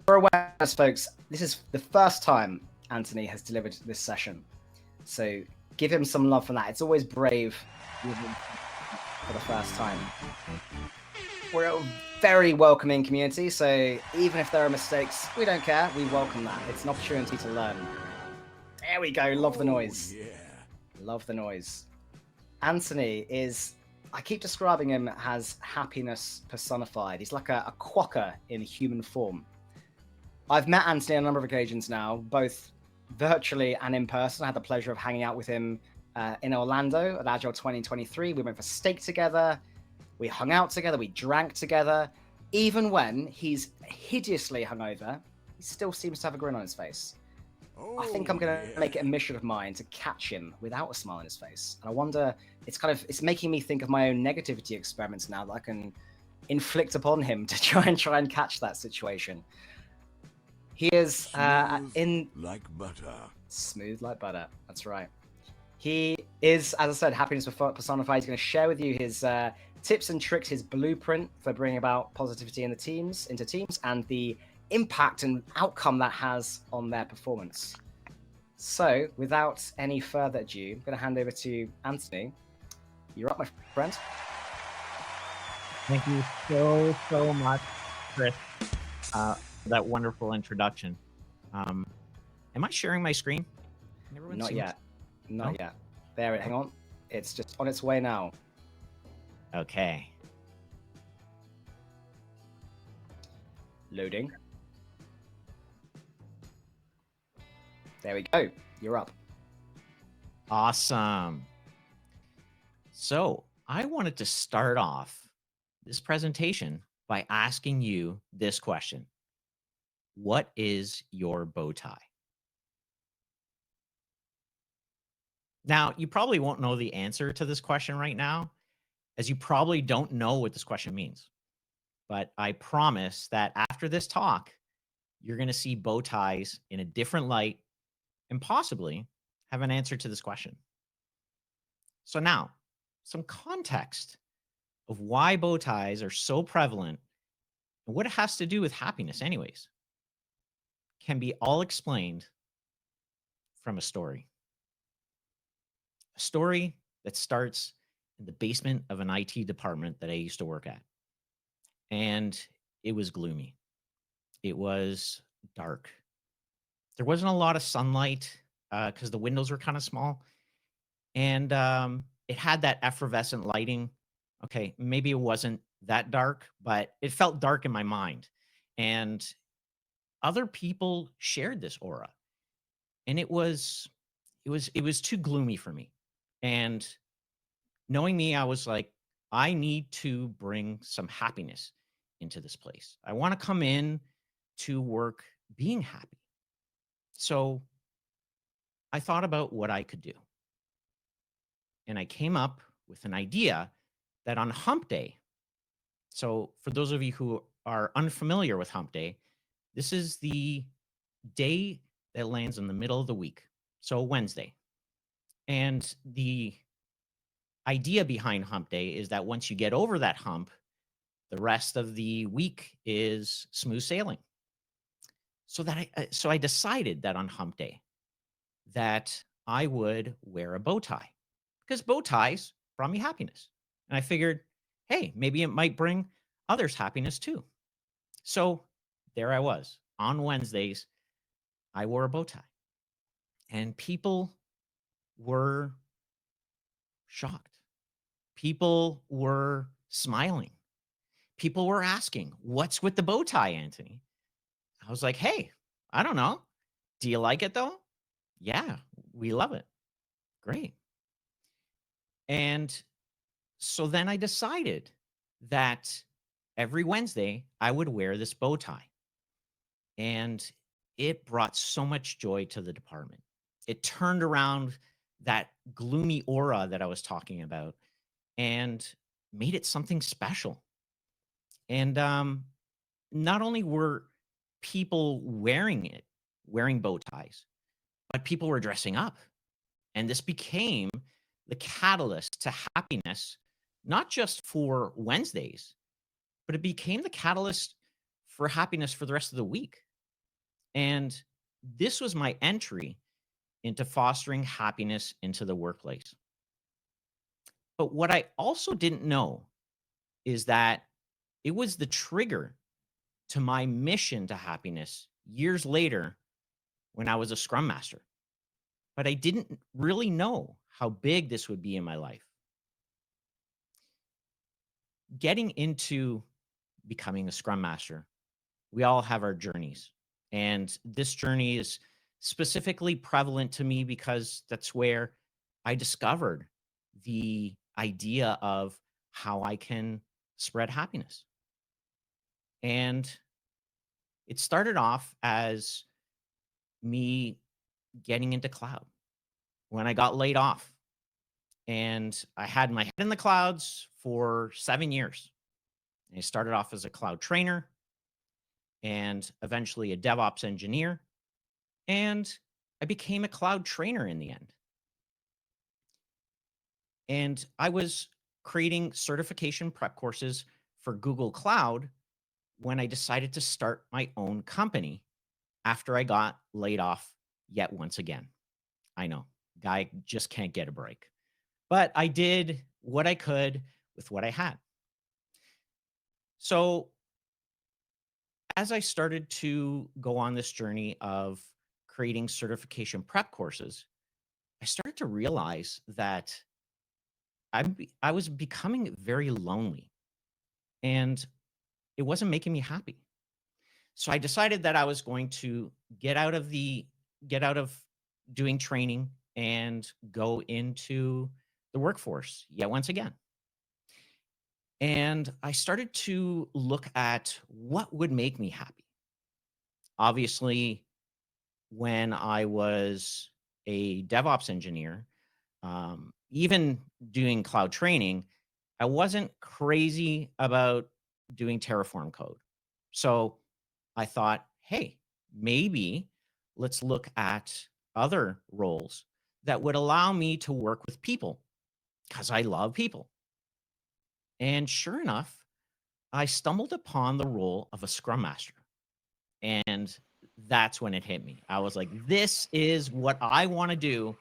For awareness, folks, this is the first time Antoni has delivered this session. So give him some love for that. It's always brave for the first time. We're a very welcoming community, so even if there are mistakes, we don't care. We welcome that. It's an opportunity to learn. There we go. Love the noise. Yeah. Love the noise. Antoni is, I keep describing him as happiness personified. He's like a quokka in human form. I've met Antoni on a number of occasions now, both virtually and in person. I had the pleasure of hanging out with him in Orlando at Agile 2023. We went for steak together. We hung out together. We drank together. Even when he's hideously hungover, he still seems to have a grin on his face. I think I'm going to make it a mission of mine to catch him without a smile on his face. And I wonder, it's making me think of my own negativity experiments now that I can inflict upon him to try and catch that situation. He is Smooth like butter. Smooth like butter. That's right. He is, as I said, happiness personified. He's going to share with you his tips and tricks, his blueprint for bringing about positivity into teams, and the impact and outcome that has on their performance. So, without any further ado, I'm going to hand over to Antoni. You're up, my friend. Thank you so much, Chris, for that wonderful introduction. Am I sharing my screen? Not yet. Not yet. There, hang on. It's just on its way now. Okay. Loading. There we go. You're up. Awesome. So I wanted to start off this presentation by asking you this question. What is your bow tie? Now, you probably won't know the answer to this question right now, as you probably don't know what this question means. But I promise that after this talk, you're going to see bow ties in a different light and possibly have an answer to this question. So now, some context of why bow ties are so prevalent and what it has to do with happiness anyways can be all explained from a story. A story that starts in the basement of an IT department that I used to work at. And it was gloomy. It was dark. There wasn't a lot of sunlight because the windows were kind of small. And it had that effervescent lighting. Okay, maybe it wasn't that dark, but it felt dark in my mind. And other people shared this aura. And it was too gloomy for me. And knowing me, I was like, I need to bring some happiness into this place. I want to come in to work being happy. So I thought about what I could do. And I came up with an idea that on Hump Day, so for those of you who are unfamiliar with Hump Day, this is the day that lands in the middle of the week, so Wednesday. And the idea behind Hump Day is that once you get over that hump, the rest of the week is smooth sailing. So I decided that on Hump Day that I would wear a bow tie because bow ties brought me happiness. And I figured, hey, maybe it might bring others happiness too. So there I was. On Wednesdays, I wore a bow tie. And people were shocked. People were smiling. People were asking, what's with the bow tie, Antoni? I was like, hey, I don't know. Do you like it though? Yeah, we love it. Great. And so then I decided that every Wednesday I would wear this bow tie. And it brought so much joy to the department. It turned around that gloomy aura that I was talking about and made it something special. And not only were people wearing bow ties, but people were dressing up. And this became the catalyst to happiness, not just for Wednesdays, but it became the catalyst for happiness for the rest of the week. And this was my entry into fostering happiness into the workplace. But what I also didn't know is that it was the trigger to my mission to happiness years later when I was a Scrum Master. But I didn't really know how big this would be in my life. Getting into becoming a Scrum Master, we all have our journeys. And this journey is specifically prevalent to me because that's where I discovered the idea of how I can spread happiness. And it started off as me getting into cloud when I got laid off. And I had my head in the clouds for 7 years. I started off as a cloud trainer and eventually a DevOps engineer. And I became a cloud trainer in the end. And I was creating certification prep courses for Google Cloud when I decided to start my own company after I got laid off yet once again. I know, guy just can't get a break. But I did what I could with what I had. So as I started to go on this journey of creating certification prep courses, I started to realize that I was becoming very lonely and it wasn't making me happy. So I decided that I was going to get out of doing training and go into the workforce yet once again. And I started to look at what would make me happy. Obviously, when I was a DevOps engineer, even doing cloud training, I wasn't crazy about doing Terraform code. So I thought, hey, maybe let's look at other roles that would allow me to work with people because I love people. And sure enough, I stumbled upon the role of a Scrum Master. And that's when it hit me. I was like, this is what I want to do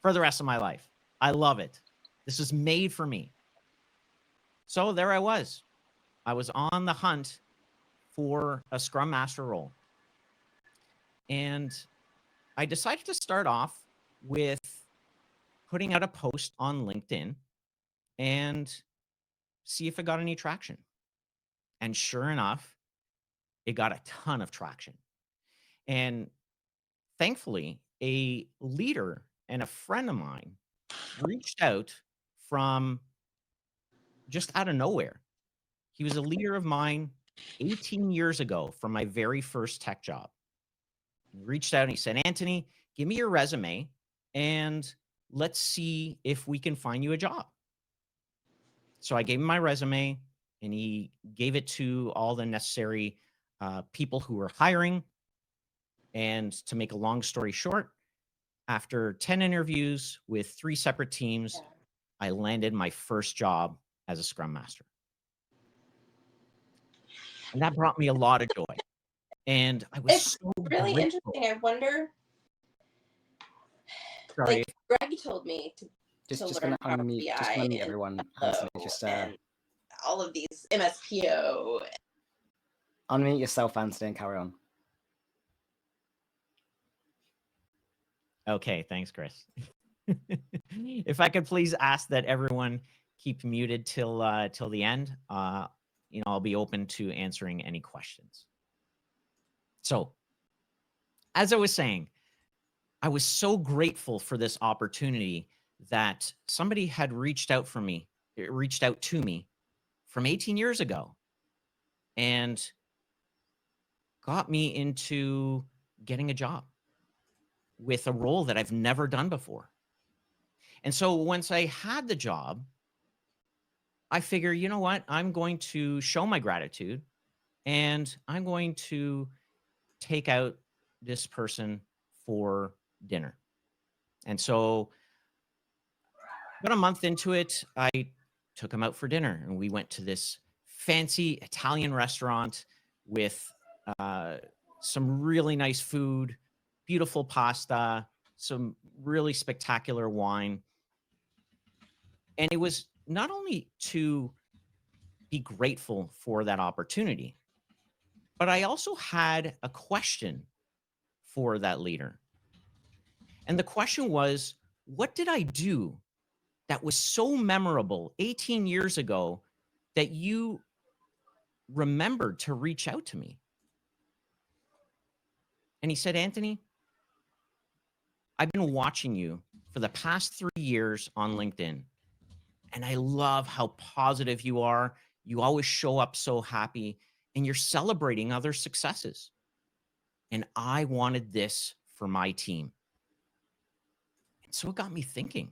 for the rest of my life. I love it. This is made for me. So there I was. I was on the hunt for a Scrum Master role. And I decided to start off with putting out a post on LinkedIn and see if it got any traction. And sure enough, it got a ton of traction. And thankfully, a leader and a friend of mine reached out from just out of nowhere. He was a leader of mine 18 years ago from my very first tech job. He reached out and he said, Antoni, give me your resume and let's see if we can find you a job. So I gave him my resume and he gave it to all the necessary people who were hiring. And to make a long story short, after 10 interviews with 3 separate teams, I landed my first job as a Scrum Master. And that brought me a lot of joy. And I was It's so really grateful. interesting. I wonder, Sorry. like Greg told me to Just learn gonna Power unmute, BI just gonna unmute and everyone. Tableau Anthony, just and all of these MSPO. unmute yourself, Anthony, and carry on. Okay, thanks, Chris. If I could please ask that everyone keep muted till the end, I'll be open to answering any questions. So, as I was saying, I was so grateful for this opportunity that somebody had reached out to me from 18 years ago and got me into getting a job with a role that I've never done before. And so once I had the job, I figure, you know what? I'm going to show my gratitude and I'm going to take out this person for dinner. And so about a month into it, I took him out for dinner and we went to this fancy Italian restaurant with some really nice food, beautiful pasta, some really spectacular wine. And it was not only to be grateful for that opportunity, but I also had a question for that leader. And the question was, what did I do that was so memorable 18 years ago that you remembered to reach out to me? And he said, Antoni, I've been watching you for the past 3 years on LinkedIn, and I love how positive you are. You always show up so happy, and you're celebrating other successes. And I wanted this for my team. And so it got me thinking,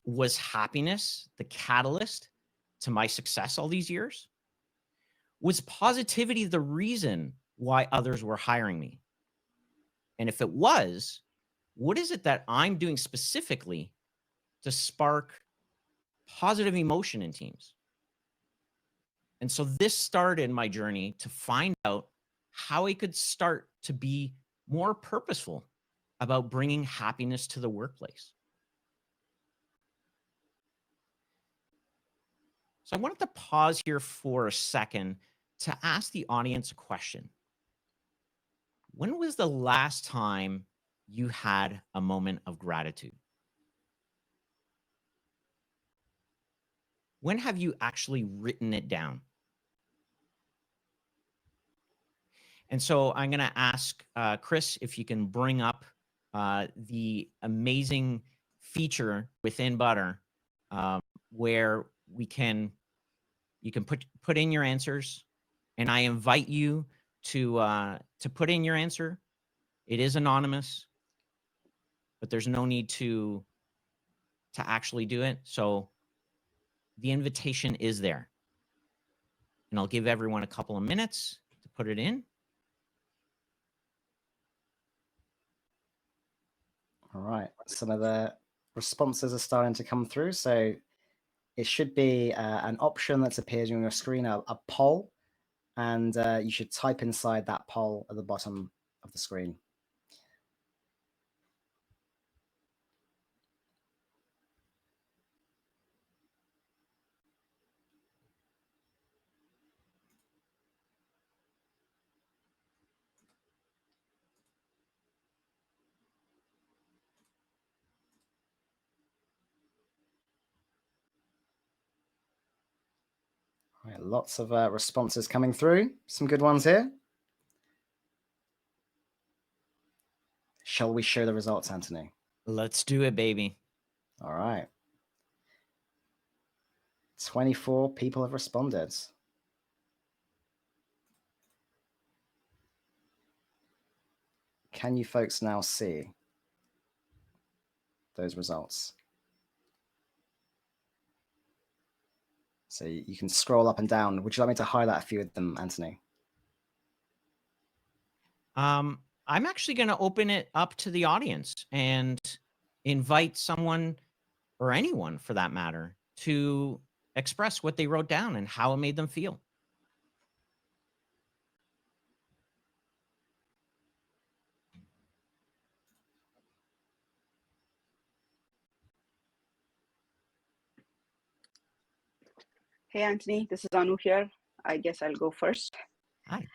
was happiness the catalyst to my success all these years? Was positivity the reason why others were hiring me? And if it was, what is it that I'm doing specifically to spark positive emotion in teams? And so this started my journey to find out how I could start to be more purposeful about bringing happiness to the workplace. So I wanted to pause here for a second to ask the audience a question. When was the last time you had a moment of gratitude? When have you actually written it down? And so I'm going to ask Chris if you can bring up the amazing feature within Butter where you can put in your answers, and I invite you to put in your answer. It is anonymous, but there's no need to actually do it. So the invitation is there, and I'll give everyone a couple of minutes to put it in. All right, some of the responses are starting to come through. So it should be an option that's appeared on your screen, a poll, and you should type inside that poll at the bottom of the screen. All right, lots of responses coming through. Some good ones here. Shall we show the results, Antoni? Let's do it, baby. All right. 24 people have responded. Can you folks now see those results? So you can scroll up and down. Would you like me to highlight a few of them, Antoni? I'm actually going to open it up to the audience and invite someone, or anyone for that matter, to express what they wrote down and how it made them feel. Hey, Antoni, this is Anu here. I guess I'll go first. Hi.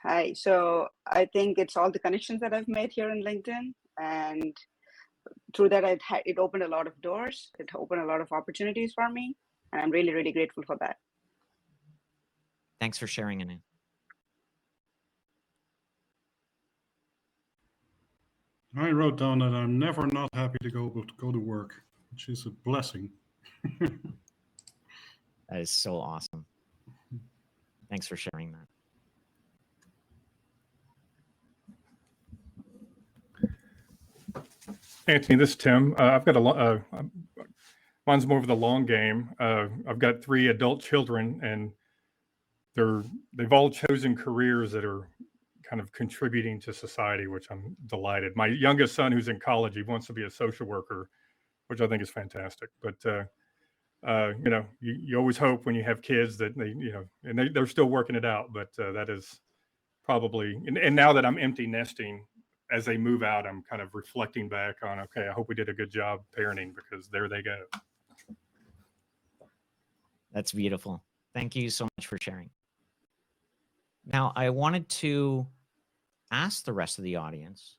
Hi. So I think it's all the connections that I've made here in LinkedIn, and through that, it opened a lot of doors. It opened a lot of opportunities for me, and I'm really, really grateful for that. Thanks for sharing, Anu. I wrote down that I'm never not happy to go to work, which is a blessing. That is so awesome. Thanks for sharing that. Antoni, this is Tim. I've got mine's more of the long game. I've got 3 adult children, and they've all chosen careers that are kind of contributing to society, which I'm delighted. My youngest son, who's in college, he wants to be a social worker, which I think is fantastic. But you always hope when you have kids that they, and they're still working it out. But that is probably, and now that I'm empty nesting, as they move out, I'm kind of reflecting back on, okay, I hope we did a good job parenting, because there they go. That's beautiful. Thank you so much for sharing. Now, I wanted to ask the rest of the audience,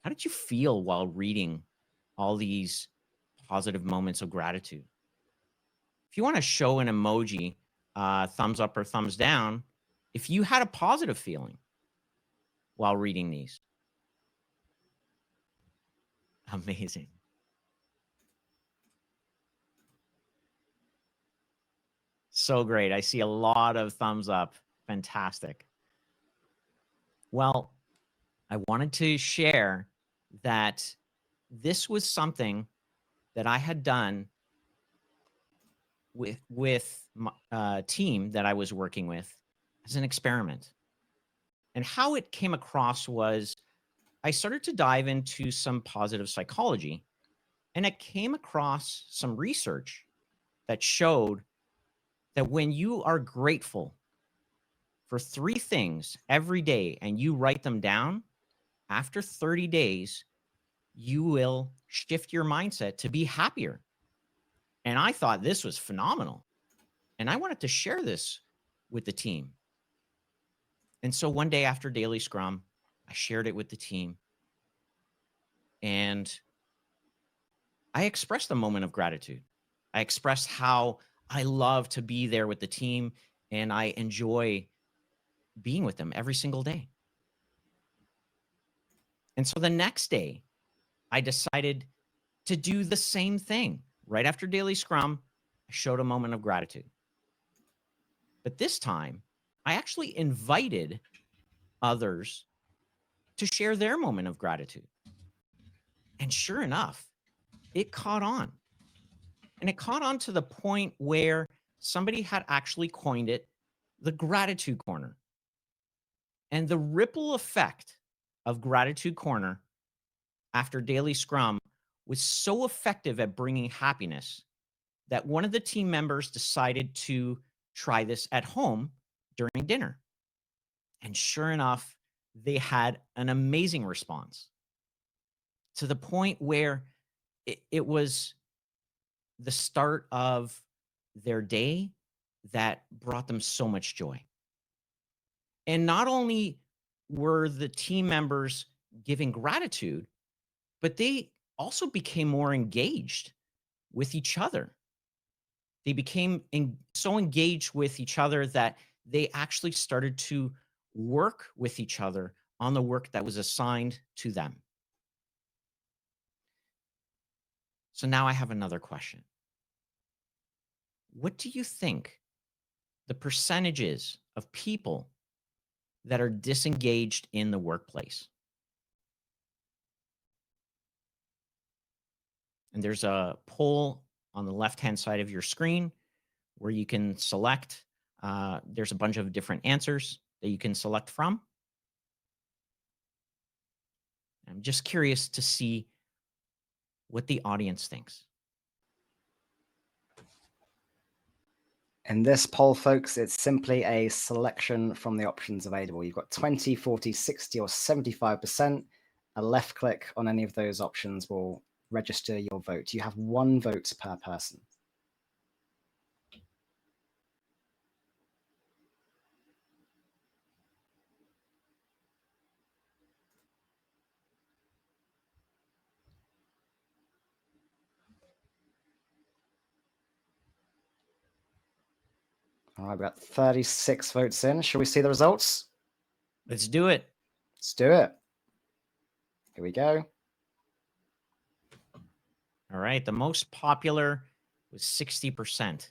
how did you feel while reading all these positive moments of gratitude? If you want to show an emoji, thumbs up or thumbs down, if you had a positive feeling while reading these. Amazing. So great. I see a lot of thumbs up. Fantastic. Well, I wanted to share that this was something that I had done with my team that I was working with as an experiment. And how it came across was I started to dive into some positive psychology, and I came across some research that showed that when you are grateful for 3 things every day and you write them down, after 30 days, you will shift your mindset to be happier. And I thought this was phenomenal. And I wanted to share this with the team. And so one day after daily scrum, I shared it with the team. And I expressed a moment of gratitude. I expressed how I love to be there with the team and I enjoy being with them every single day. And so the next day, I decided to do the same thing. Right after daily scrum, I showed a moment of gratitude. But this time, I actually invited others to share their moment of gratitude. And sure enough, it caught on. And it caught on to the point where somebody had actually coined it the gratitude corner. And the ripple effect of gratitude corner after daily scrum was so effective at bringing happiness that one of the team members decided to try this at home during dinner. And sure enough, they had an amazing response to the point where it was the start of their day that brought them so much joy. And not only were the team members giving gratitude, but they also became more engaged with each other. They became so engaged with each other that they actually started to work with each other on the work that was assigned to them. So now I have another question. What do you think the percentage is of people that are disengaged in the workplace? And there's a poll on the left-hand side of your screen where you can select. There's a bunch of different answers that you can select from. I'm just curious to see what the audience thinks. In this poll, folks, it's simply a selection from the options available. You've got 20, 40, 60, or 75%. A left click on any of those options will register your vote. You have 1 vote per person. All right, we've got 36 votes in. Shall we see the results? Let's do it. Let's do it. Here we go. All right, the most popular was 60%.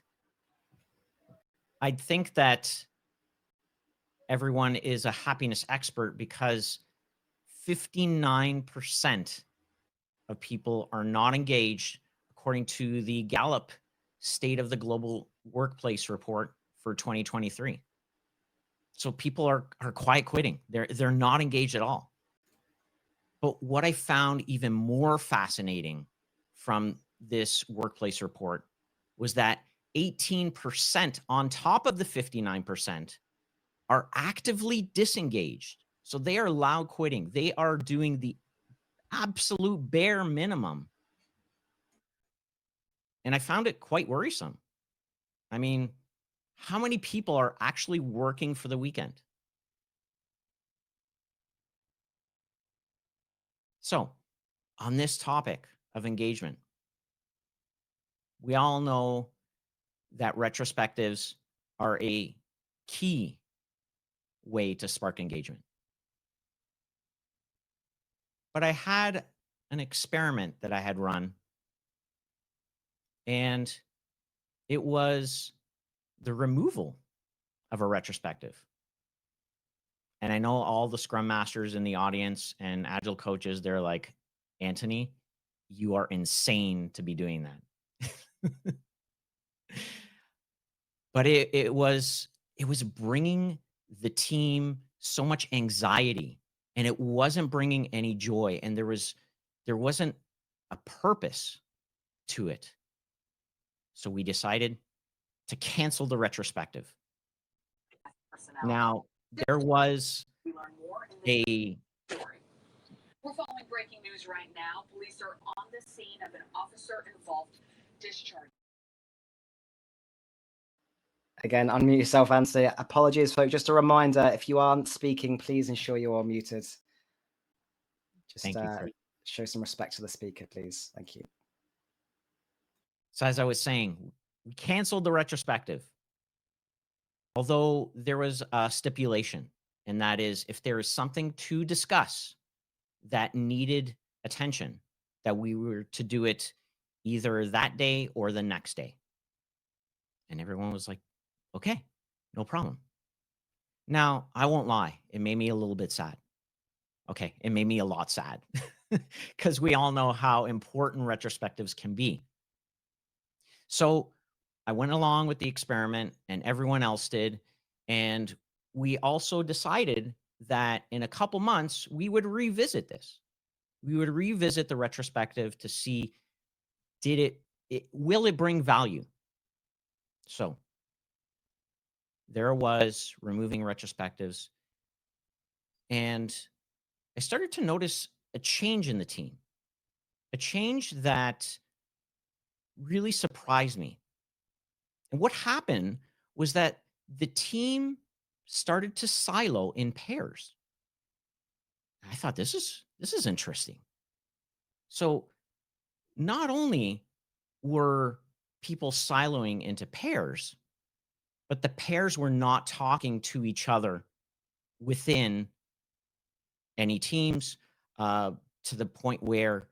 I think that everyone is a happiness expert because 59% of people are not engaged, according to the Gallup State of the Global Workplace report for 2023. So people are quiet quitting. They're not engaged at all. But what I found even more fascinating from this workplace report was that 18% on top of the 59% are actively disengaged. So they are loud quitting. They are doing the absolute bare minimum. And I found it quite worrisome. I mean, how many people are actually working for the weekend? So, on this topic of engagement, we all know that retrospectives are a key way to spark engagement. But I had an experiment that I had run, and it was the removal of a retrospective. And I know all the Scrum Masters in the audience and Agile coaches, they're like, Antoni, you are insane to be doing that. But it was bringing the team so much anxiety, and it wasn't bringing any joy, and there wasn't a purpose to it. So we decided to cancel the retrospective. Now, there was a We're following breaking news right now. Police are on the scene of an officer-involved discharge. Again, unmute yourself, Antoni. Apologies, folks. Just a reminder, if you aren't speaking, please ensure you are muted. Just Thank you, Chris. show some respect to the speaker, please. Thank you. So as I was saying, we canceled the retrospective. Although there was a stipulation, and that is if there is something to discuss that needed attention, that we were to do it either that day or the next day. And everyone was like, okay, no problem. Now, I won't lie. It made me a little bit sad. Okay, it made me a lot sad because we all know how important retrospectives can be. So I went along with the experiment, and everyone else did. And we also decided that in a couple months, we would revisit this. We would revisit the retrospective to see, will it bring value? So there was removing retrospectives, and I started to notice a change in the team, a change that really surprised me. And what happened was that the team started to silo in pairs. I thought this is interesting. So not only were people siloing into pairs, but the pairs were not talking to each other within any teams, to the point where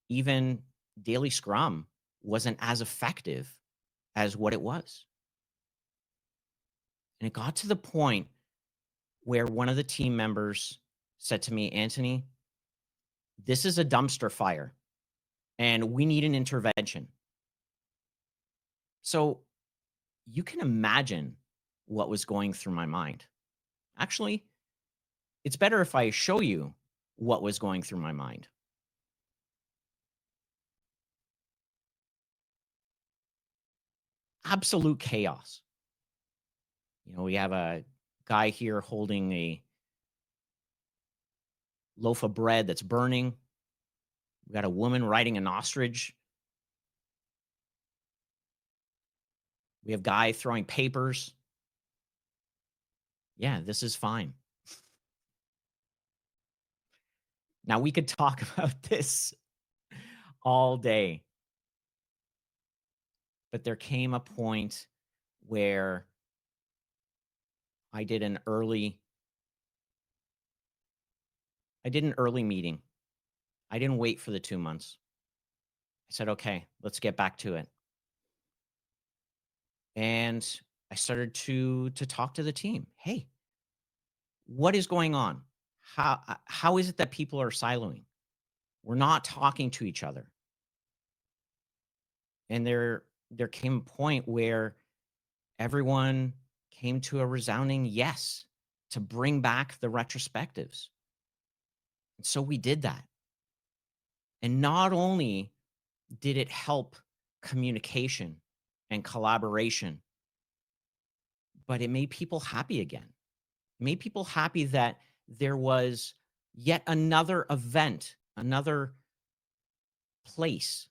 even daily Scrum wasn't as effective as what it was. And it got to the point where one of the team members said to me, Antoni, this is a dumpster fire and we need an intervention. So you can imagine what was going through my mind. Actually, it's better if I show you what was going through my mind. Absolute chaos. You know, we have a guy here holding a loaf of bread that's burning. We got a woman riding an ostrich. We have guy throwing papers. Yeah, this is fine. Now we could talk about this all day. But there came a point where I did an early meeting. I didn't wait for the 2 months. I said, okay, let's get back to it. And I started to talk to the team. Hey, what is going on? How is it that people are siloing? We're not talking to each other. And there came a point where everyone came to a resounding yes to bring back the retrospectives. And so we did that. And not only did it help communication and collaboration, but it made people happy again. made people happy that there was yet another event, another place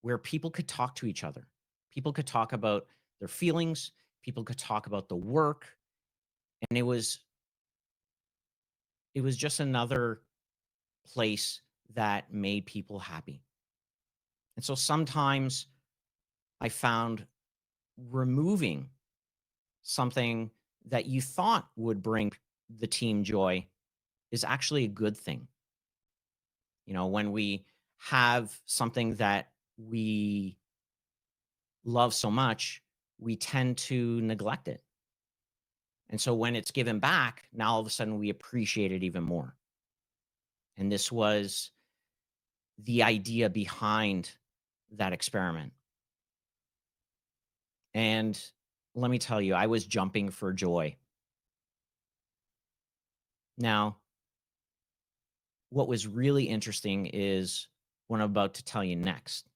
where people could talk to each other. People could talk about their feelings, people could talk about the work, and it was just another place that made people happy. And so sometimes I found removing something that you thought would bring the team joy is actually a good thing. You know, when we have something that we love so much, we tend to neglect it. And so when it's given back, now all of a sudden we appreciate it even more. And this was the idea behind that experiment. And let me tell you, I was jumping for joy. Now, what was really interesting is what I'm about to tell you next.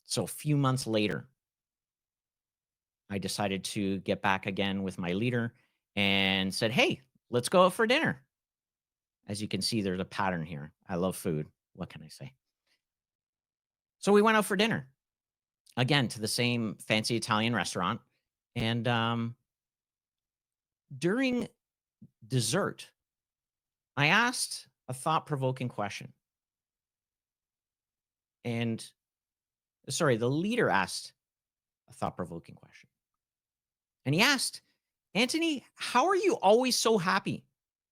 So a few months later, I decided to get back again with my leader and said, hey, let's go out for dinner. As you can see, there's a pattern here. I love food. What can I say? So we went out for dinner again to the same fancy Italian restaurant. And during dessert, I asked a thought-provoking question. And sorry, the leader asked a thought-provoking question. And he asked, Antoni, how are you always so happy?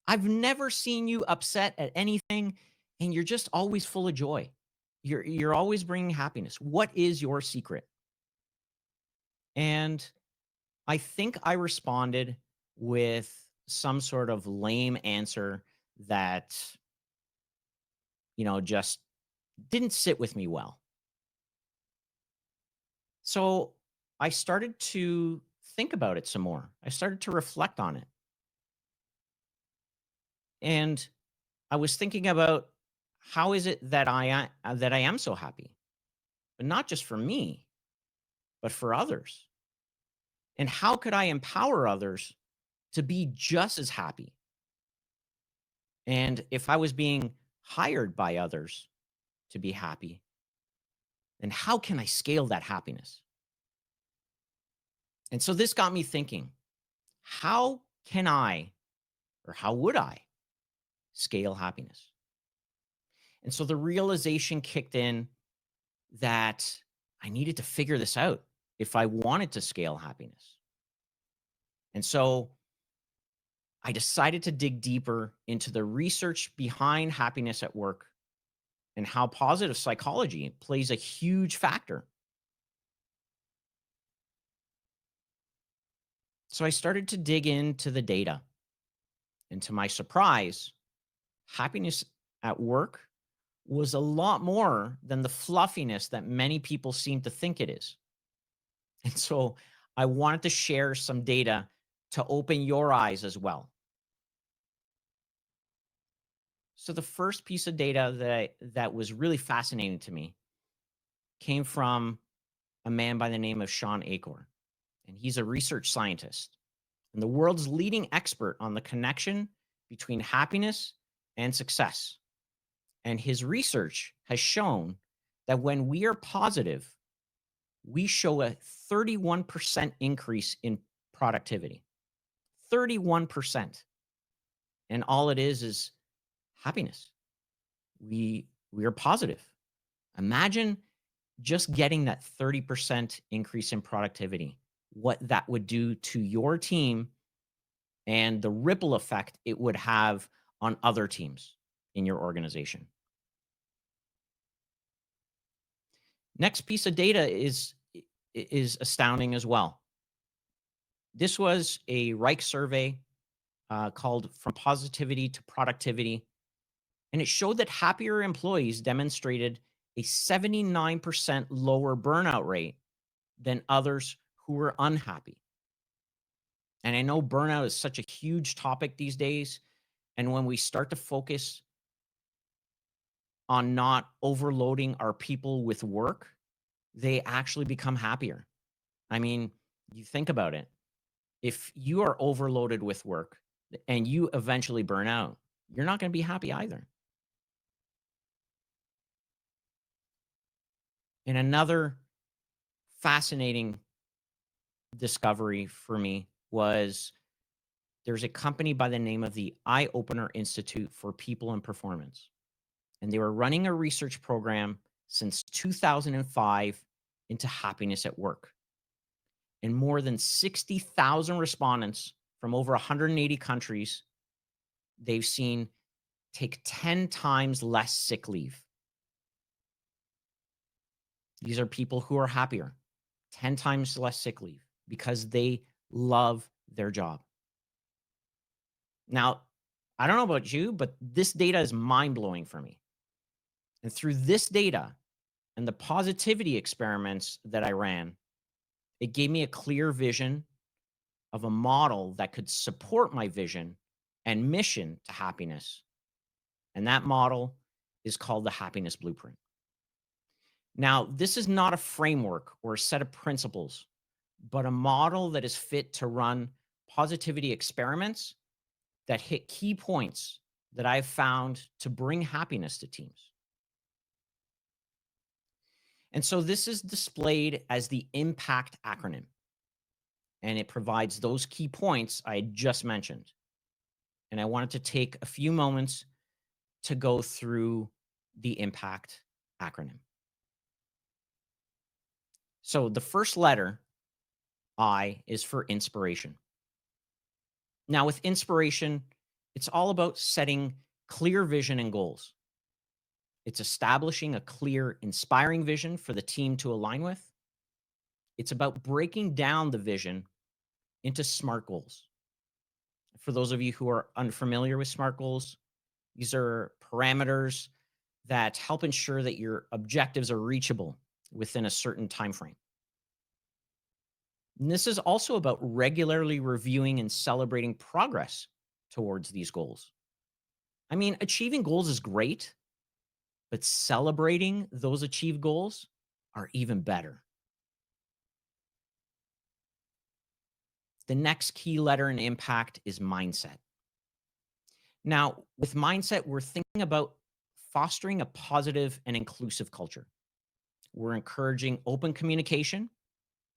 I've never seen you upset at anything, and you're just always full of joy. You're always bringing happiness. What is your secret? And I think I responded with some sort of lame answer that, you know, just didn't sit with me well. So I started to think about it some more. I started to reflect on it. And I was thinking about how is it that I am so happy? But not just for me, but for others. And how could I empower others to be just as happy? And if I was being hired by others to be happy, then how can I scale that happiness? And so this got me thinking, how can I, or how would I scale happiness? And so the realization kicked in that I needed to figure this out if I wanted to scale happiness. And so I decided to dig deeper into the research behind happiness at work and how positive psychology plays a huge factor. So I started to dig into the data. And to my surprise, happiness at work was a lot more than the fluffiness that many people seem to think it is. And so I wanted to share some data to open your eyes as well. So the first piece of data that was really fascinating to me came from a man by the name of Sean Acor. And he's a research scientist and the world's leading expert on the connection between happiness and success. And his research has shown that when we are positive, we show a 31% increase in productivity. 31%. And all it is happiness. We are positive. Imagine just getting that 30% increase in productivity, what that would do to your team and the ripple effect it would have on other teams in your organization. Next piece of data is astounding as well. This was a Reich survey called From Positivity to Productivity, and it showed that happier employees demonstrated a 79% lower burnout rate than others who were unhappy. And I know burnout is such a huge topic these days. And when we start to focus on not overloading our people with work, they actually become happier. I mean, you think about it. if you are overloaded with work and you eventually burn out, you're not going to be happy either. And another fascinating discovery for me was there's a company by the name of the Eye Opener Institute for People and Performance. And they were running a research program since 2005 into happiness at work. And more than 60,000 respondents from over 180 countries, they've seen take 10 times less sick leave. These are people who are happier, 10 times less sick leave because they love their job. Now, I don't know about you, but this data is mind-blowing for me. And through this data and the positivity experiments that I ran, it gave me a clear vision of a model that could support my vision and mission to happiness. And that model is called the Happiness Blueprint. Now, this is not a framework or a set of principles, but a model that is fit to run positivity experiments that hit key points that I've found to bring happiness to teams. And so this is displayed as the IMPACT acronym, and it provides those key points I just mentioned. And I wanted to take a few moments to go through the IMPACT acronym. So the first letter, I, is for inspiration. Now, with inspiration, it's all about setting clear vision and goals. It's establishing a clear, inspiring vision for the team to align with. It's about breaking down the vision into SMART goals. For those of you who are unfamiliar with SMART goals, these are parameters that help ensure that your objectives are reachable within a certain time frame. And this is also about regularly reviewing and celebrating progress towards these goals. I mean, achieving goals is great, but celebrating those achieved goals are even better. The next key letter in IMPACT is mindset. Now, with mindset, we're thinking about fostering a positive and inclusive culture. We're encouraging open communication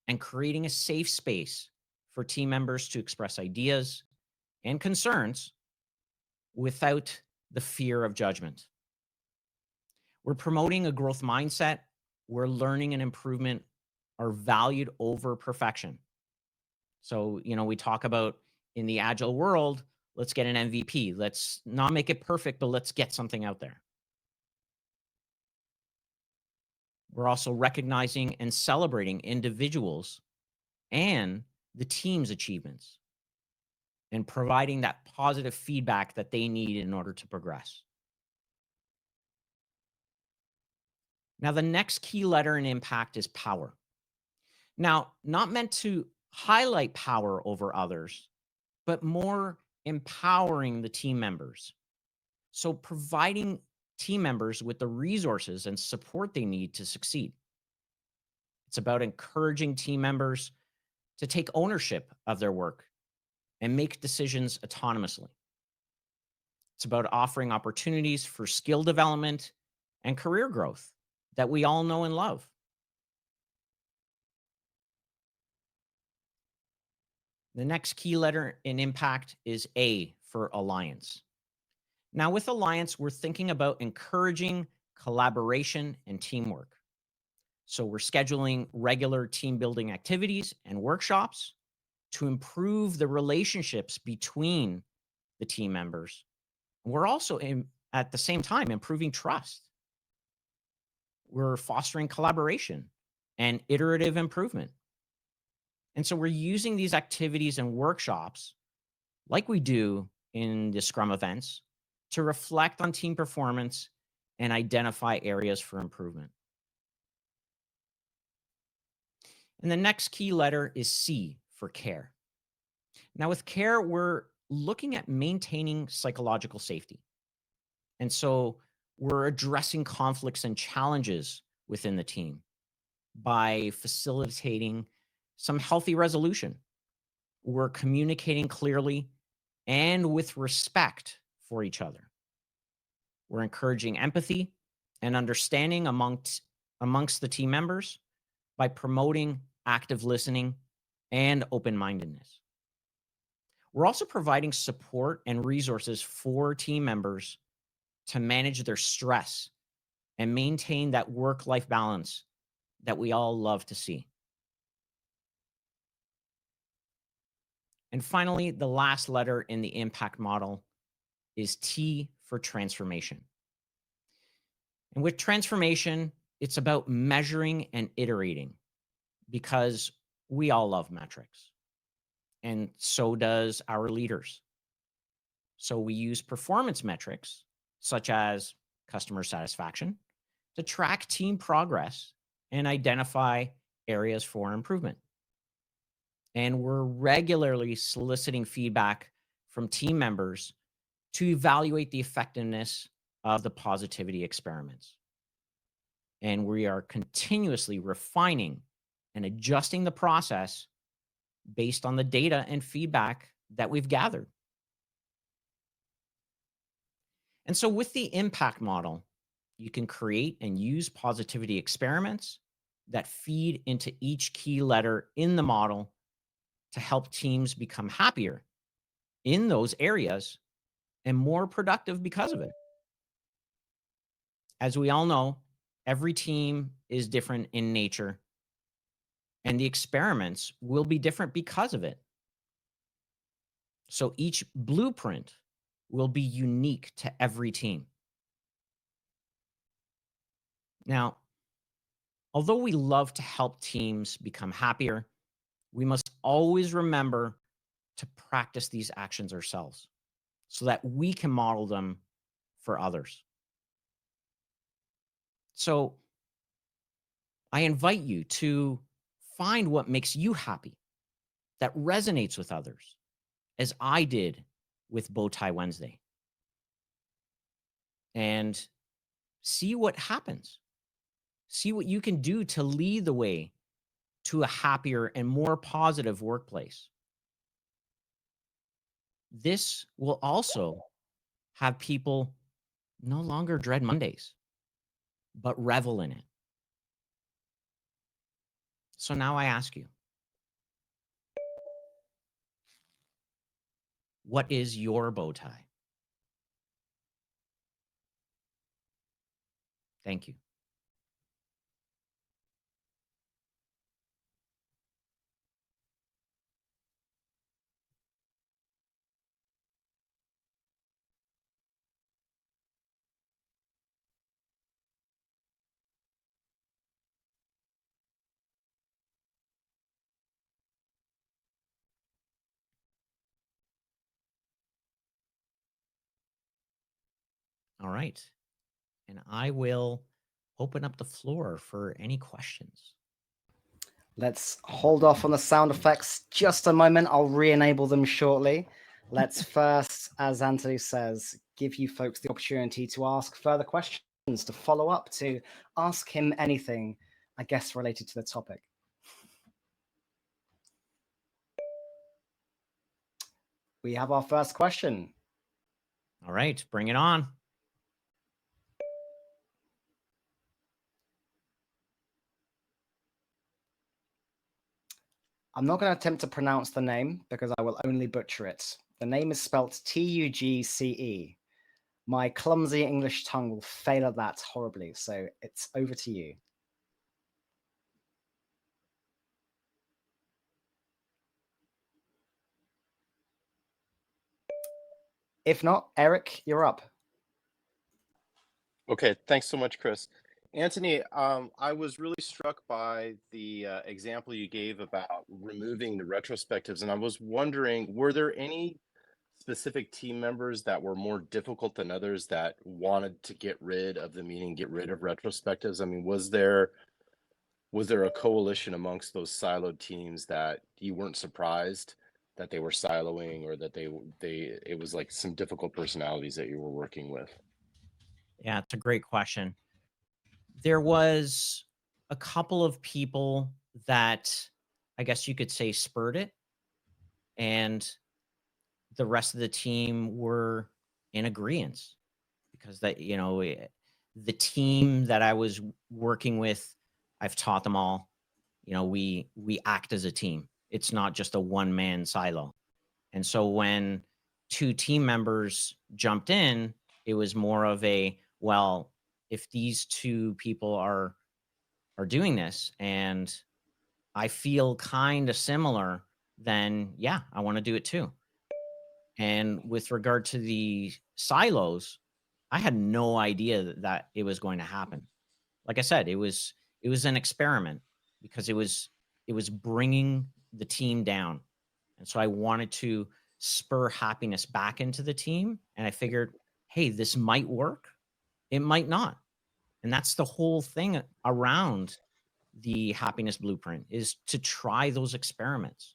and creating a safe space for team members to express ideas and concerns without the fear of judgment. We're promoting a growth mindset where learning and improvement are valued over perfection. So, we talk about in the Agile world, let's get an MVP. Let's not make it perfect, but let's get something out there. We're also recognizing and celebrating individuals and the team's achievements and providing that positive feedback that they need in order to progress. Now, the next key letter in IMPACT is power. Now, not meant to highlight power over others, but more empowering the team members. So providing team members with the resources and support they need to succeed. It's about encouraging team members to take ownership of their work and make decisions autonomously. It's about offering opportunities for skill development and career growth that we all know and love. The next key letter in IMPACT is A for alliance. Now, with alliance, we're thinking about encouraging collaboration and teamwork. So we're scheduling regular team building activities and workshops to improve the relationships between the team members. We're also, at the same time, improving trust. We're fostering collaboration and iterative improvement. And so we're using these activities and workshops, like we do in the Scrum events, to reflect on team performance and identify areas for improvement. And the next key letter is C for care. Now, with care, we're looking at maintaining psychological safety. And so we're addressing conflicts and challenges within the team by facilitating some healthy resolution. we're communicating clearly and with respect for each other. We're encouraging empathy and understanding amongst the team members by promoting active listening and open-mindedness. We're also providing support and resources for team members to manage their stress and maintain that work-life balance that we all love to see. And finally, the last letter in the impact model is T for transformation. And with transformation, it's about measuring and iterating because we all love metrics. And so does our leaders. So we use performance metrics such as customer satisfaction to track team progress and identify areas for improvement. And we're regularly soliciting feedback from team members to evaluate the effectiveness of the positivity experiments. And we are continuously refining and adjusting the process based on the data and feedback that we've gathered. And so with the impact model, you can create and use positivity experiments that feed into each key letter in the model to help teams become happier in those areas and more productive because of it. As we all know, every team is different in nature, and the experiments will be different because of it. So each blueprint will be unique to every team. Now, although we love to help teams become happier, we must always remember to practice these actions ourselves so that we can model them for others. So I invite you to find what makes you happy, that resonates with others, as I did with Bowtie Wednesday. And see what happens. See what you can do to lead the way to a happier and more positive workplace. This will also have people no longer dread Mondays, but revel in it. So now I ask you, what is your bow tie? Thank you. All right. And I will open up the floor for any questions. Let's hold off on the sound effects just a moment. I'll re-enable them shortly. Let's first, as Antoni says, give you folks the opportunity to ask further questions, to follow up, to ask him anything, I guess, related to the topic. We have our first question. All right, bring it on. I'm not going to attempt to pronounce the name because I will only butcher it. The name is spelt Tugce. My clumsy English tongue will fail at that horribly, so it's over to you. If not, Eric, you're up. Okay, thanks so much, Chris. Antoni, I was really struck by the example you gave about removing the retrospectives, and I was wondering, were there any specific team members that were more difficult than others that wanted to get rid of the meeting, get rid of retrospectives? I mean, was there a coalition amongst those siloed teams that you weren't surprised that they were siloing, or that it was like some difficult personalities that you were working with? Yeah, it's a great question. There was a couple of people that I guess you could say spurred it. and the rest of the team were in agreement, because that, you know, the team that I was working with, I've taught them all, you know, we act as a team. It's not just a one-man silo. And so when two team members jumped in, it was more of a, well, if these two people are doing this and I feel kind of similar, then yeah, I want to do it too. And with regard to the silos, I had no idea that it was going to happen. Like I said, it was an experiment, because it was bringing the team down. And so I wanted to spur happiness back into the team. And I figured, hey, this might work. It might not. And that's the whole thing around the happiness blueprint, is to try those experiments.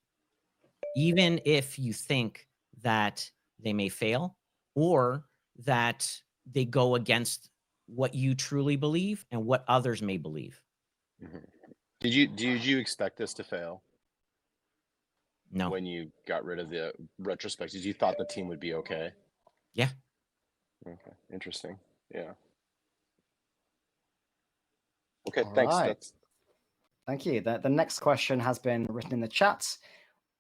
Even if you think that they may fail, or that they go against what you truly believe and what others may believe. Mhm. Did you expect this to fail No. when you got rid of the retrospectives? You thought the team would be okay? Yeah. Okay, interesting. Yeah. Okay, All thanks. right. That's Thank you. The next question has been written in the chat.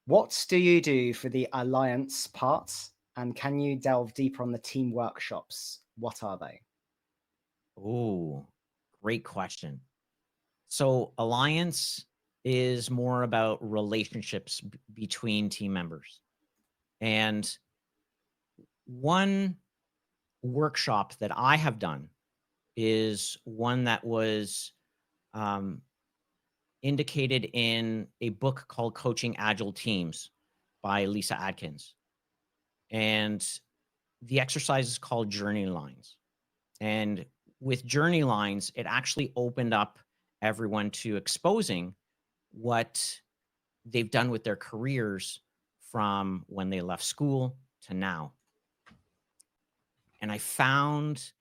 What do you do for the alliance parts? And can you delve deeper on the team workshops? What are they? Oh, great question. So alliance is more about relationships between team members. And one workshop that I have done is one that was indicated in a book called Coaching Agile Teams by Lisa Adkins. And the exercise is called Journey Lines. And with Journey Lines, it actually opened up everyone to exposing what they've done with their careers from when they left school to now. And I found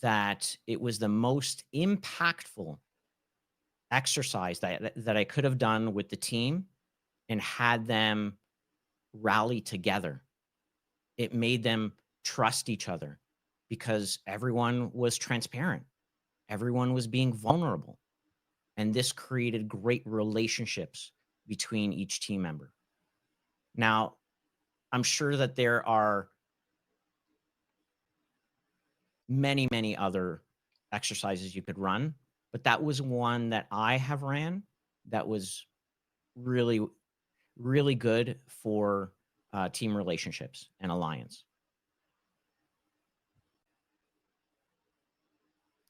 that it was the most impactful exercise that I could have done with the team, and had them rally together. It made them trust each other, because everyone was transparent. Everyone was being vulnerable. And this created great relationships between each team member. Now, I'm sure that there are many, many other exercises you could run, but that was one that I have ran that was really, really good for team relationships and alliance.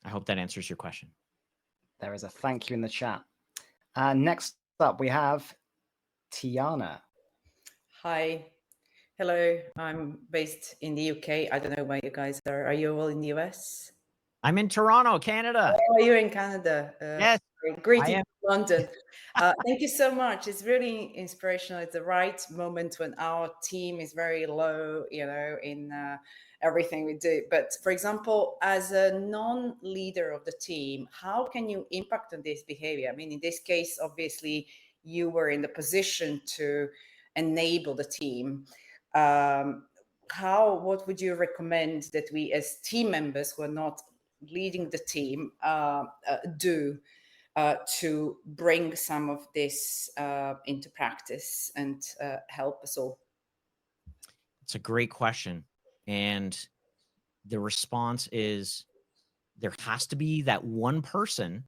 I hope that answers your question. There is a thank you in the chat. Next up, we have Tiana. Hi. Hello. I'm based in the UK. I don't know where you guys are. Are you all in the US? I'm in Toronto, Canada. Oh, you're in Canada. Yes. Greetings from London. Thank you so much. It's really inspirational. It's the right moment when our team is very low, you know, in everything we do. But for example, as a non-leader of the team, how can you impact on this behavior? I mean, in this case, obviously, you were in the position to enable the team. What would you recommend that we as team members who are not leading the team do to bring some of this into practice and help us all? It's a great question. And the response is, there has to be that one person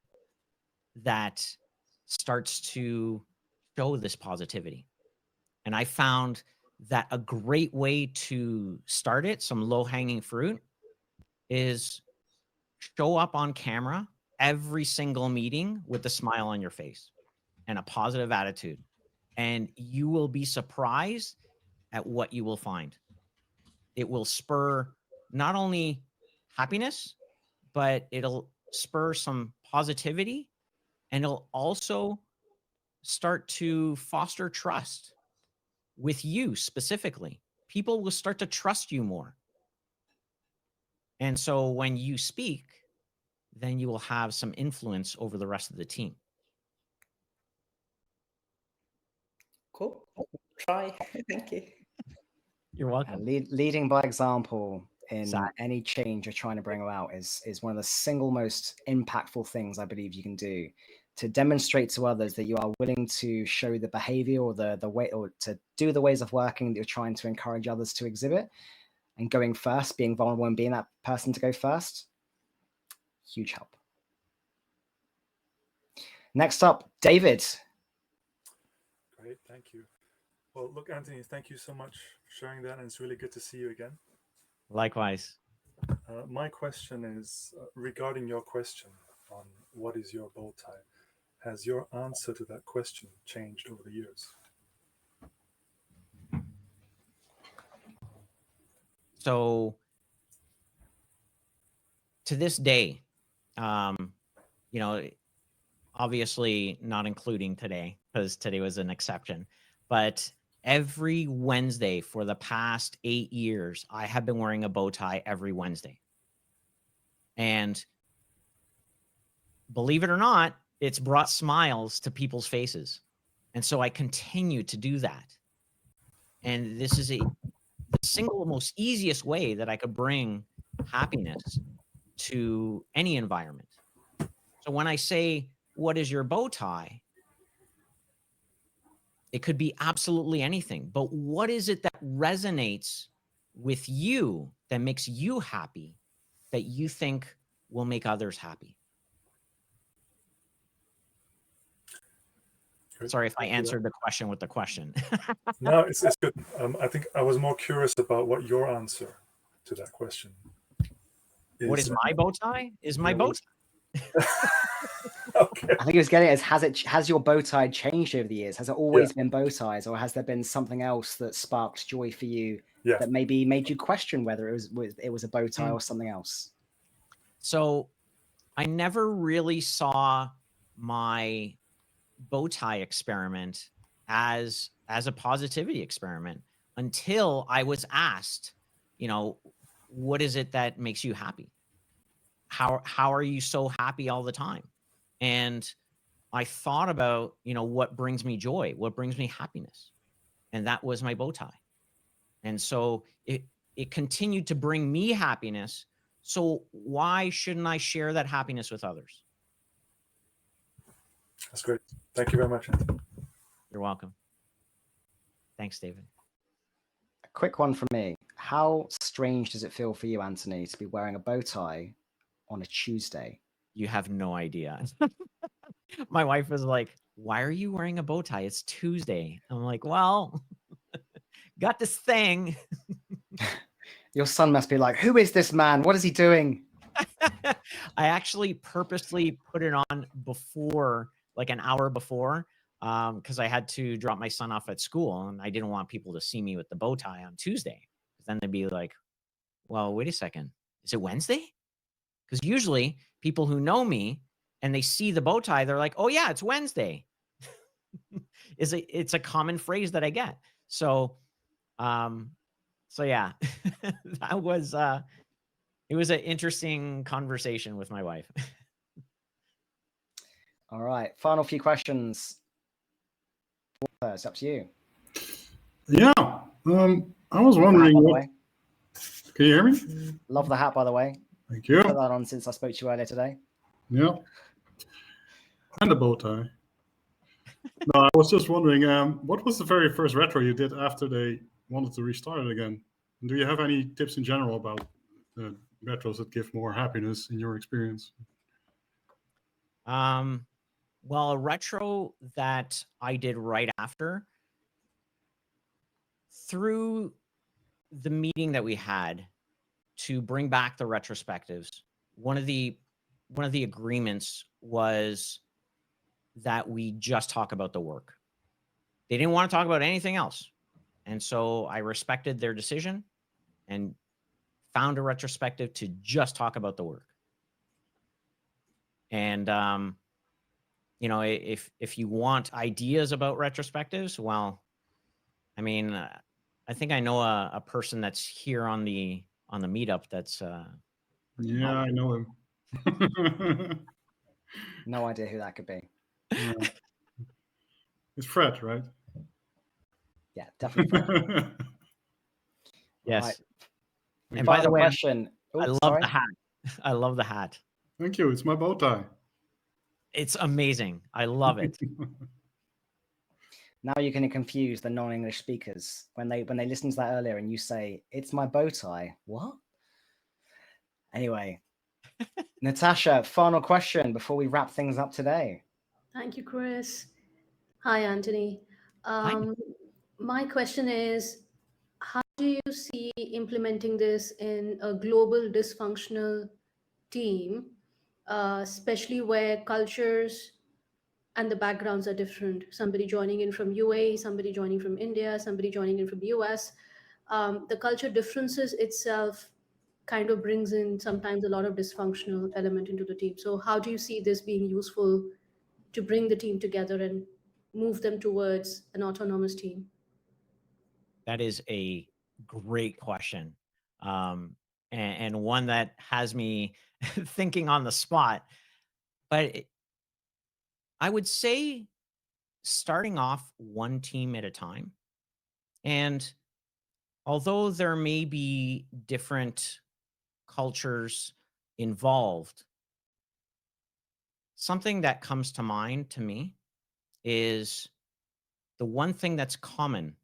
that starts to show this positivity. And I found that a great way to start it, some low-hanging fruit, is show up on camera every single meeting with a smile on your face and a positive attitude. And you will be surprised at what you will find. It will spur not only happiness, but it'll spur some positivity, and it'll also start to foster trust with you specifically. People will start to trust you more. And so when you speak, then you will have some influence over the rest of the team. Cool. try. Thank you. You're welcome. Leading by example in Exactly. any change you're trying to bring about is one of the single most impactful things I believe you can do, to demonstrate to others that you are willing to show the behavior or the way, or to do the ways of working that you're trying to encourage others to exhibit, and going first, being vulnerable and being that person to go first. Huge help. Next up, David. Great, thank you. Well, look, Antoni, thank you so much for sharing that, and it's really good to see you again. Likewise. My question is regarding your question on what is your bow tie. Has your answer to that question changed over the years? So to this day, you know, obviously not including today, because today was an exception, but every Wednesday for the past 8 years, I have been wearing a bow tie every Wednesday. And believe it or not, it's brought smiles to people's faces. And so I continue to do that. And this is the single most easiest way that I could bring happiness to any environment. So when I say, what is your bow tie? It could be absolutely anything, but what is it that resonates with you, that makes you happy, that you think will make others happy? Good. Sorry if I answered the question with the question. No, it's good. I think I was more curious about what your answer to that question is. What is my bow tie? Is my bow tie? Okay. I think he was getting it as, has your bow tie changed over the years? Has it always been bow ties, or has there been something else that sparked joy for you that maybe made you question whether it was a bow tie or something else? So I never really saw my bow tie experiment as a positivity experiment until I was asked, you know, what is it that makes you happy? How are you so happy all the time? And I thought about, you know, what brings me joy, what brings me happiness. And that was my bow tie. And so it continued to bring me happiness. So why shouldn't I share that happiness with others? That's great. Thank you very much, Antoni. You're welcome. Thanks, David. A quick one from me. How strange does it feel for you, Antoni, to be wearing a bow tie on a Tuesday? You have no idea. My wife was like, why are you wearing a bow tie? It's Tuesday. I'm like, well, got this thing. Your son must be like, who is this man? What is he doing? I actually purposely put it on before, like an hour before, because I had to drop my son off at school and I didn't want people to see me with the bow tie on Tuesday. Then they'd be like, well, wait a second. Is it Wednesday? Because usually people who know me and they see the bow tie, they're like, oh yeah, it's Wednesday. It's a common phrase that I get. So yeah, that was, it was an interesting conversation with my wife. All right. Final few questions. It's up to you. Yeah. I was wondering what... Can you hear me? Love the hat, by the way. Thank you. Put that on since I spoke to you earlier today. Yeah. And the bow tie. No, I was just wondering, what was the very first retro you did after they wanted to restart it again? And do you have any tips in general about retros that give more happiness in your experience? Well, a retro that I did right after, through the meeting that we had to bring back the retrospectives, one of the agreements was that we just talk about the work. They didn't want to talk about anything else. And so I respected their decision and found a retrospective to just talk about the work. And, you know, if you want ideas about retrospectives, well, I mean, I think I know a person that's here on the meetup that's yeah, I know him. No idea who that could be. Yeah. It's Fred, right? Yeah, definitely fun. Yes. Right. And by the Final way, question. I Oh, love sorry. the hat. I love the hat. Thank you. It's my bow tie. It's amazing. I love it. Now you're going to confuse the non-English speakers when they listen to that earlier and you say, "It's my bow tie." What? Anyway, Natasha, final question before we wrap things up today. Thank you, Chris. Hi, Antoni. Hi. My question is, how do you see implementing this in a global dysfunctional team, especially where cultures and the backgrounds are different? Somebody joining in from UAE, somebody joining from India, somebody joining in from US. The culture differences itself kind of brings in sometimes a lot of dysfunctional element into the team. So how do you see this being useful to bring the team together and move them towards an autonomous team? That is a great question. And one that has me thinking on the spot. But I would say starting off one team at a time. And although there may be different cultures involved, something that comes to mind to me is the one thing that's common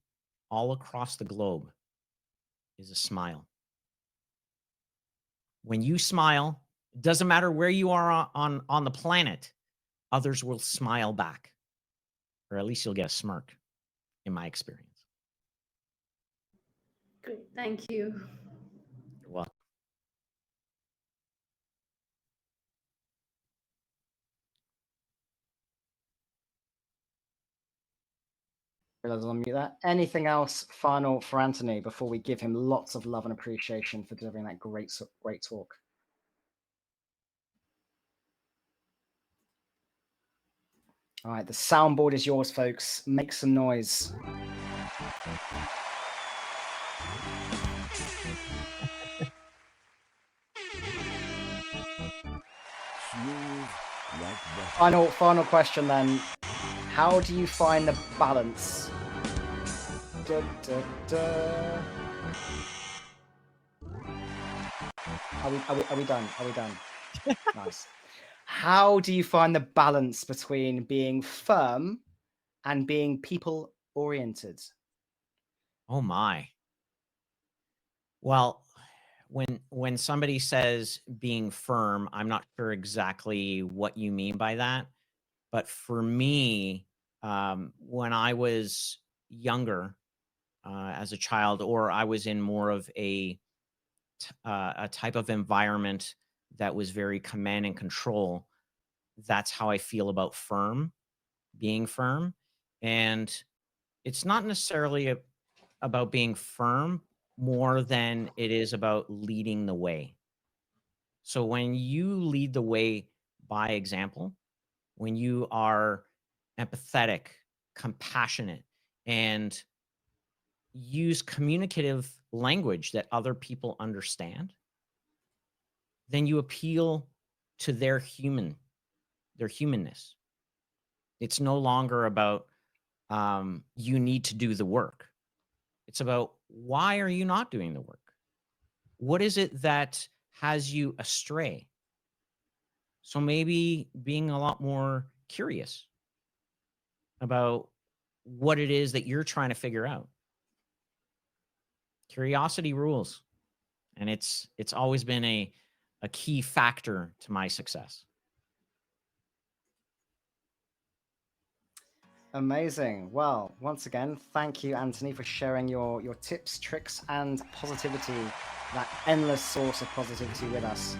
all across the globe is a smile. When you smile, it doesn't matter where you are on the planet, others will smile back, or at least you'll get a smirk, in my experience. Great, thank you. You're welcome. Let's unmute that. Anything else final for Antoni before we give him lots of love and appreciation for delivering that great talk? All right, the soundboard is yours, folks. Make some noise. Final question then. How do you find the balance? Da, da, da. Are we done? Are we done? Nice. How do you find the balance between being firm and being people-oriented? Oh my. Well, when somebody says being firm, I'm not sure exactly what you mean by that. But for me, when I was younger, as a child, or I was in more of a type of environment that was very command and control, that's how I feel about being firm. And it's not necessarily about being firm more than it is about leading the way. So when you lead the way by example, when you are empathetic, compassionate, and use communicative language that other people understand, then you appeal to their humanness. It's no longer about you need to do the work. It's about, why are you not doing the work? What is it that has you astray? So maybe being a lot more curious about what it is that you're trying to figure out. Curiosity rules. And it's always been a key factor to my success. Amazing. Well, once again, thank you, Antoni, for sharing your tips, tricks, and positivity, that endless source of positivity with us.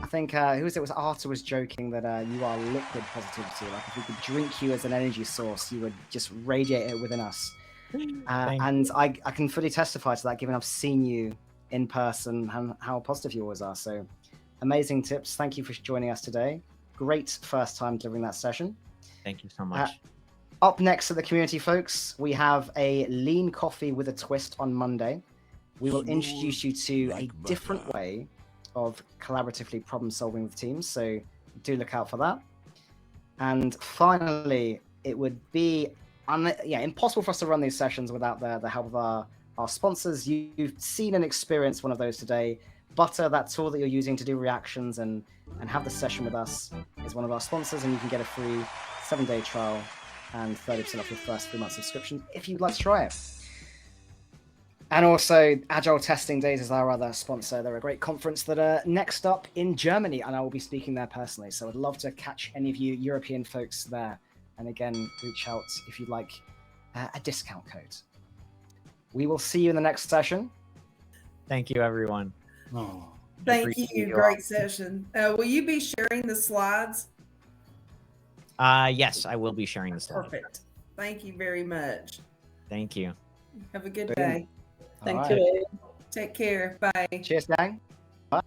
I think, who was it? Was Arthur was joking that you are liquid positivity. Like if we could drink you as an energy source, you would just radiate it within us. And I can fully testify to that, given I've seen you in person and how positive you always are. So amazing tips. Thank you for joining us today. Great first time delivering that session. Thank you so much. Up next to the community, folks, we have a lean coffee with a twist on Monday. We will introduce you to a different way of collaboratively problem solving with teams. So do look out for that. And finally, it would be yeah, impossible for us to run these sessions without the help of our sponsors. You've seen and experienced one of those today. Butter, that tool that you're using to do reactions and have the session with us, is one of our sponsors, and you can get a free 7-day trial and 30% off your first 3 month subscription if you'd like to try it. And also, Agile Testing Days is our other sponsor. They're a great conference that are next up in Germany, and I will be speaking there personally. So I'd love to catch any of you European folks there. And again, reach out if you'd like a discount code. We will see you in the next session. Thank you, everyone. Oh. Thank you. Great session. Will you be sharing the slides? Yes, I will be sharing the slides. Perfect. Thank you very much. Thank you. Have a good day. Thank you. Take care. Bye. Cheers, gang. Bye.